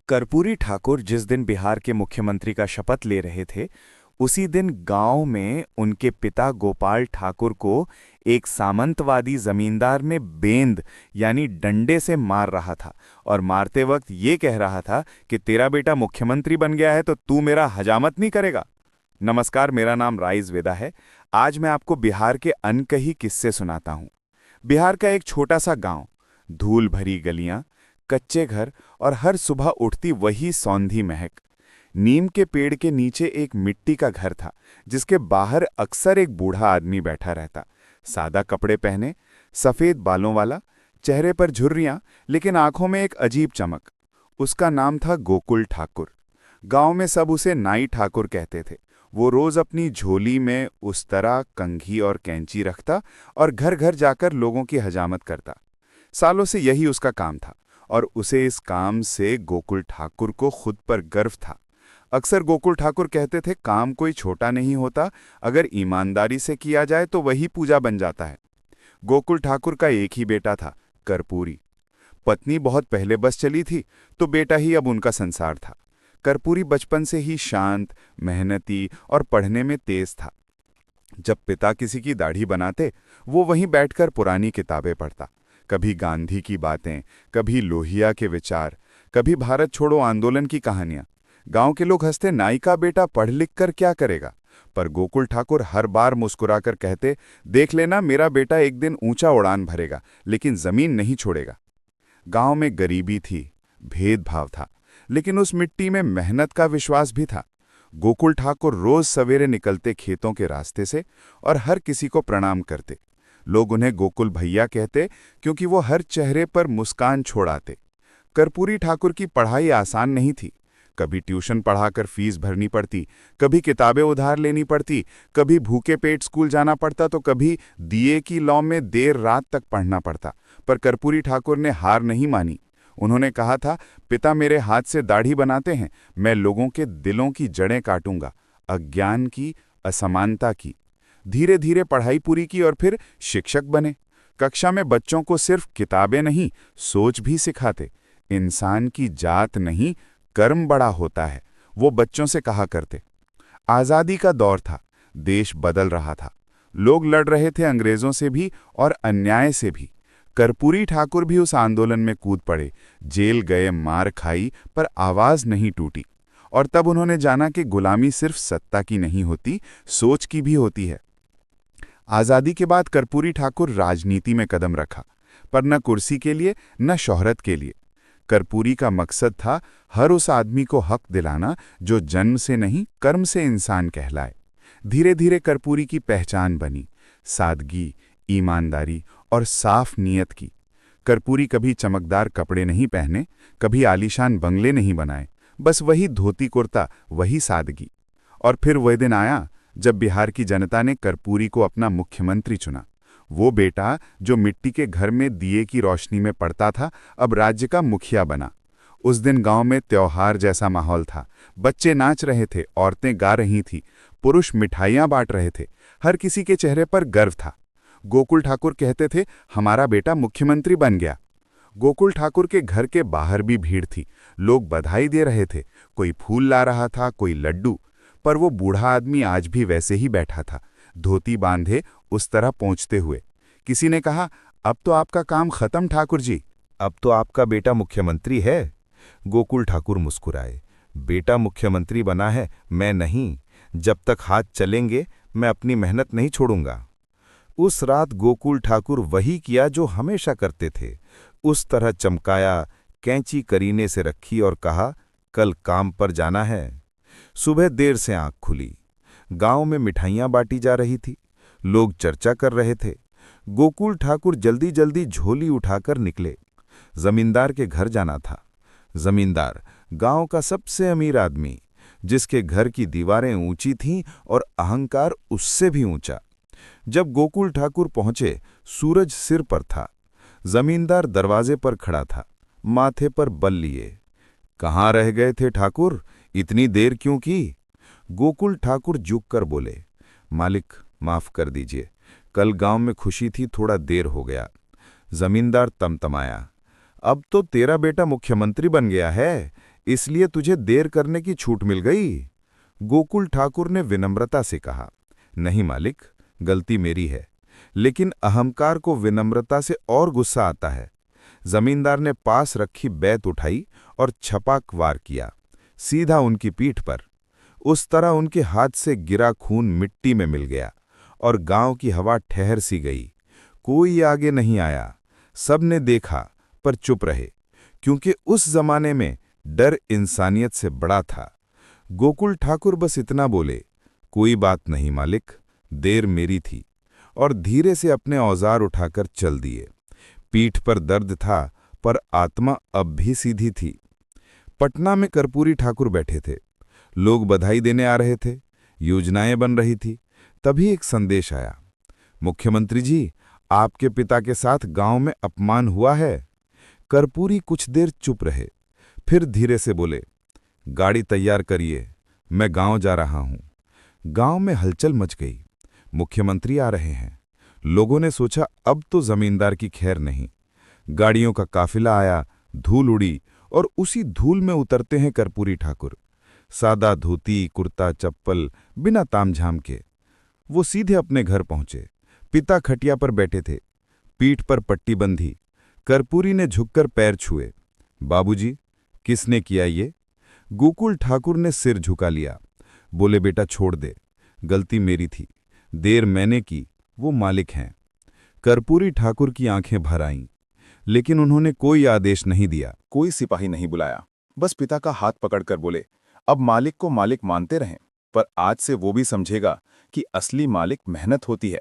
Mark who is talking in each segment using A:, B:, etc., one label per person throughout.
A: कर्पूरी ठाकुर जिस दिन बिहार के मुख्यमंत्री का शपथ ले रहे थे, उसी दिन गांव में उनके पिता गोपाल ठाकुर को एक सामंतवादी जमींदार ने बेंद यानी डंडे से मार रहा था और मारते वक्त ये कह रहा था कि तेरा बेटा मुख्यमंत्री बन गया है तो तू मेरा हजामत नहीं करेगा। नमस्कार, मेरा नाम राइज वेदा है। आज मैं आपको बिहार के अनकही किस्से सुनाता हूँ। बिहार का एक छोटा सा गांव, धूल भरी गलियां, कच्चे घर और हर सुबह उठती वही सौंधी महक। नीम के पेड़ के नीचे एक मिट्टी का घर था जिसके बाहर अक्सर एक बूढ़ा आदमी बैठा रहता, सादा कपड़े पहने, सफेद बालों वाला, चेहरे पर झुर्रियां लेकिन आंखों में एक अजीब चमक। उसका नाम था गोकुल ठाकुर। गांव में सब उसे नाई ठाकुर कहते थे। वो रोज अपनी झोली में उस्तरा, कंघी और कैंची रखता और घर घर जाकर लोगों की हजामत करता। सालों से यही उसका काम था और उसे इस काम से गोकुल ठाकुर को खुद पर गर्व था। अक्सर गोकुल ठाकुर कहते थे, काम कोई छोटा नहीं होता, अगर ईमानदारी से किया जाए तो वही पूजा बन जाता है। गोकुल ठाकुर का एक ही बेटा था, कर्पूरी। पत्नी बहुत पहले बस चली थी तो बेटा ही अब उनका संसार था। कर्पूरी बचपन से ही शांत, मेहनती और पढ़ने में तेज था। जब पिता किसी की दाढ़ी बनाते, वो वहीं बैठकर पुरानी किताबें पढ़ता। कभी गांधी की बातें, कभी लोहिया के विचार, कभी भारत छोड़ो आंदोलन की कहानियां। गांव के लोग हंसते, नाई का बेटा पढ़ लिख कर क्या करेगा? पर गोकुल ठाकुर हर बार मुस्कुराकर कहते, देख लेना, मेरा बेटा एक दिन ऊंचा उड़ान भरेगा लेकिन जमीन नहीं छोड़ेगा। गांव में गरीबी थी, भेदभाव था, लेकिन उस मिट्टी में मेहनत का विश्वास भी था। गोकुल ठाकुर रोज सवेरे निकलते खेतों के रास्ते से और हर किसी को प्रणाम करते। लोग उन्हें गोकुल भैया कहते क्योंकि वो हर चेहरे पर मुस्कान छोड़ आते। कर्पूरी ठाकुर की पढ़ाई आसान नहीं थी। कभी ट्यूशन पढ़ाकर फीस भरनी पड़ती, कभी किताबें उधार लेनी पड़ती, कभी भूखे पेट स्कूल जाना पड़ता तो कभी दिए की लौ में देर रात तक पढ़ना पड़ता। पर कर्पूरी ठाकुर ने हार नहीं मानी। उन्होंने कहा था, पिता मेरे हाथ से दाढ़ी बनाते हैं, मैं लोगों के दिलों की जड़ें काटूंगा, अज्ञान की, असमानता की। धीरे धीरे पढ़ाई पूरी की और फिर शिक्षक बने। कक्षा में बच्चों को सिर्फ किताबें नहीं, सोच भी सिखाते। इंसान की जात नहीं, कर्म बड़ा होता है, वो बच्चों से कहा करते। आज़ादी का दौर था, देश बदल रहा था। लोग लड़ रहे थे अंग्रेजों से भी और अन्याय से भी। कर्पूरी ठाकुर भी उस आंदोलन में कूद पड़े, जेल गए, मार खाई, पर आवाज नहीं टूटी। और तब उन्होंने जाना कि गुलामी सिर्फ सत्ता की नहीं होती, सोच की भी होती है। आज़ादी के बाद कर्पूरी ठाकुर राजनीति में कदम रखा, पर न कुर्सी के लिए न शोहरत के लिए। कर्पूरी का मकसद था हर उस आदमी को हक दिलाना जो जन्म से नहीं, कर्म से इंसान कहलाए। धीरे धीरे कर्पूरी की पहचान बनी, सादगी, ईमानदारी और साफ नीयत की। कर्पूरी कभी चमकदार कपड़े नहीं पहने, कभी आलीशान बंगले नहीं बनाए, बस वही धोती कुर्ता, वही सादगी। और फिर वह दिन आया जब बिहार की जनता ने कर्पूरी को अपना मुख्यमंत्री चुना। वो बेटा जो मिट्टी के घर में दिए की रोशनी में पड़ता था, अब राज्य का मुखिया बना। उस दिन गांव में त्योहार जैसा माहौल था। बच्चे नाच रहे थे, औरतें गा रही थीं, पुरुष मिठाइयां बांट रहे थे। हर किसी के चेहरे पर गर्व था। गोकुल ठाकुर कहते थे, हमारा बेटा मुख्यमंत्री बन गया। गोकुल ठाकुर के घर के बाहर भी भीड़ थी। लोग बधाई दे रहे थे, कोई फूल ला रहा था, कोई लड्डू। पर वो बूढ़ा आदमी आज भी वैसे ही बैठा था, धोती बांधे, उस तरह पहुंचते हुए। किसी ने कहा, अब तो आपका काम खत्म ठाकुर जी,
B: अब तो आपका बेटा मुख्यमंत्री है। गोकुल ठाकुर मुस्कुराए, बेटा मुख्यमंत्री बना है, मैं नहीं। जब तक हाथ चलेंगे मैं अपनी मेहनत नहीं छोड़ूंगा। उस रात गोकुल ठाकुर वही किया जो हमेशा करते थे। उस तरह चमकाया, कैंची करीने से रखी और कहा, कल काम पर जाना है। सुबह देर से आंख खुली। गांव में मिठाइयां बांटी जा रही थी, लोग चर्चा कर रहे थे। गोकुल ठाकुर जल्दी जल्दी झोली उठाकर निकले। जमींदार के घर जाना था। जमींदार गांव का सबसे अमीर आदमी, जिसके घर की दीवारें ऊंची थीं और अहंकार उससे भी ऊंचा। जब गोकुल ठाकुर पहुंचे, सूरज सिर पर था। जमींदार दरवाजे पर खड़ा था, माथे पर बल लिए। कहाँ रह गए थे ठाकुर, इतनी देर क्यों की? गोकुल ठाकुर झुककर बोले, मालिक माफ कर दीजिए, कल गांव में खुशी थी, थोड़ा देर हो गया। जमींदार तमतमाया, अब तो तेरा बेटा मुख्यमंत्री बन गया है, इसलिए तुझे देर करने की छूट मिल गई। गोकुल ठाकुर ने विनम्रता से कहा, नहीं मालिक, गलती मेरी है। लेकिन अहंकार को विनम्रता से और गुस्सा आता है। जमींदार ने पास रखी बैत उठाई और छपाक वार किया, सीधा उनकी पीठ पर। उस तरह उनके हाथ से गिरा खून मिट्टी में मिल गया और गांव की हवा ठहर सी गई। कोई आगे नहीं आया। सबने देखा पर चुप रहे, क्योंकि उस जमाने में डर इंसानियत से बड़ा था। गोकुल ठाकुर बस इतना बोले, कोई बात नहीं मालिक, देर मेरी थी, और धीरे से अपने औजार उठाकर चल दिए। पीठ पर दर्द था पर आत्मा अब भी सीधी थी। पटना में कर्पूरी ठाकुर बैठे थे। लोग बधाई देने आ रहे थे, योजनाएं बन रही थी। तभी एक संदेश आया, मुख्यमंत्री जी, आपके पिता के साथ गांव में अपमान हुआ है। कर्पूरी कुछ देर चुप रहे, फिर धीरे से बोले, गाड़ी तैयार करिए, मैं गांव जा रहा हूं। गांव में हलचल मच गई। मुख्यमंत्री आ रहे हैं। लोगों ने सोचा अब तो जमींदार की खैर नहीं। गाड़ियों का काफिला आया, धूल उड़ी, और उसी धूल में उतरते हैं कर्पूरी ठाकुर। सादा धोती, कुर्ता, चप्पल, बिना तामझाम के। वो सीधे अपने घर पहुंचे। पिता खटिया पर बैठे थे, पीठ पर पट्टी बंधी। कर्पूरी ने झुककर पैर छुए। बाबूजी, किसने किया ये? गोकुल ठाकुर ने सिर झुका लिया। बोले, बेटा छोड़ दे, गलती मेरी थी, देर मैंने की, वो मालिक हैं। कर्पूरी ठाकुर की आंखें भर आईं, लेकिन उन्होंने कोई आदेश नहीं दिया।
A: कोई सिपाही नहीं बुलाया, बस पिता का हाथ पकड़कर बोले, अब मालिक को मालिक मानते रहें, पर आज से वो भी समझेगा कि असली मालिक मेहनत होती है।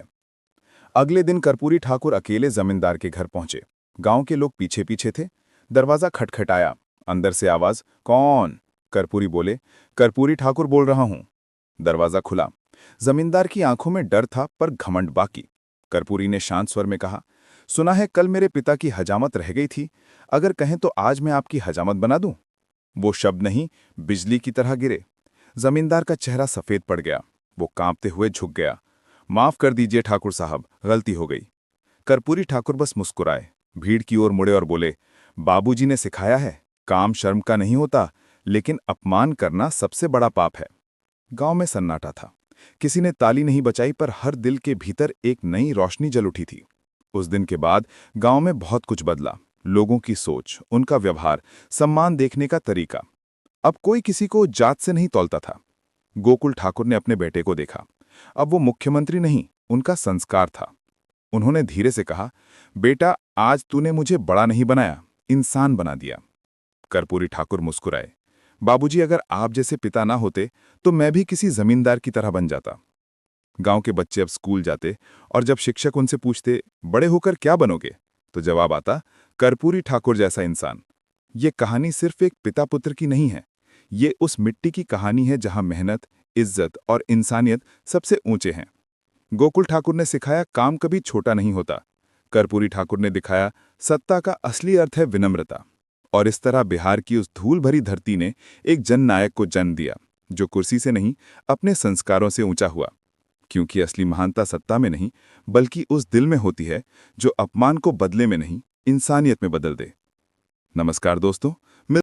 A: अगले दिन कर्पूरी ठाकुर अकेले जमींदार के घर पहुंचे। गांव के लोग पीछे पीछे थे। दरवाजा खटखटाया। अंदर से आवाज, कौन? कर्पूरी बोले, कर्पूरी ठाकुर बोल रहा हूं। दरवाजा खुला। जमींदार की आंखों में डर था पर घमंड बाकी। कर्पूरी ने शांत स्वर में कहा, सुना है कल मेरे पिता की हजामत रह गई थी, अगर कहें तो आज मैं आपकी हजामत बना दूं। वो शब्द नहीं, बिजली की तरह गिरे। जमींदार का चेहरा सफेद पड़ गया। वो कांपते हुए झुक गया। माफ कर दीजिए ठाकुर साहब, गलती हो गई। कर्पूरी ठाकुर बस मुस्कुराए, भीड़ की ओर मुड़े और बोले, बाबूजी ने सिखाया है, काम शर्म का नहीं होता, लेकिन अपमान करना सबसे बड़ा पाप है। गांव में सन्नाटा था। किसी ने ताली नहीं बचाई, पर हर दिल के भीतर एक नई रोशनी जल उठी थी। उस दिन के बाद गांव में बहुत कुछ बदला। लोगों की सोच, उनका व्यवहार, सम्मान देखने का तरीका। अब कोई किसी को जात से नहीं तौलता था। गोकुल ठाकुर ने अपने बेटे को देखा। अब वो मुख्यमंत्री नहीं, उनका संस्कार था। उन्होंने धीरे से कहा, बेटा, आज तूने मुझे बड़ा नहीं बनाया, इंसान बना दिया। कर्पूरी ठाकुर मुस्कुराए, बाबूजी, अगर आप जैसे पिता ना होते तो मैं भी किसी जमींदार की तरह बन जाता। गांव के बच्चे अब स्कूल जाते, और जब शिक्षक उनसे पूछते, बड़े होकर क्या बनोगे, तो जवाब आता, कर्पूरी ठाकुर जैसा इंसान। ये कहानी सिर्फ एक पिता पुत्र की नहीं है, ये उस मिट्टी की कहानी है जहां मेहनत, इज्जत और इंसानियत सबसे ऊंचे हैं। गोकुल ठाकुर ने सिखाया, काम कभी छोटा नहीं होता। कर्पूरी ठाकुर ने दिखाया, सत्ता का असली अर्थ है विनम्रता। और इस तरह बिहार की उस धूल भरी धरती ने एक जननायक को जन्म दिया, जो कुर्सी से नहीं, अपने संस्कारों से ऊंचा हुआ। क्योंकि असली महानता सत्ता में नहीं, बल्कि उस दिल में होती है जो अपमान को बदले में नहीं, इंसानियत में बदल दे। नमस्कार दोस्तों,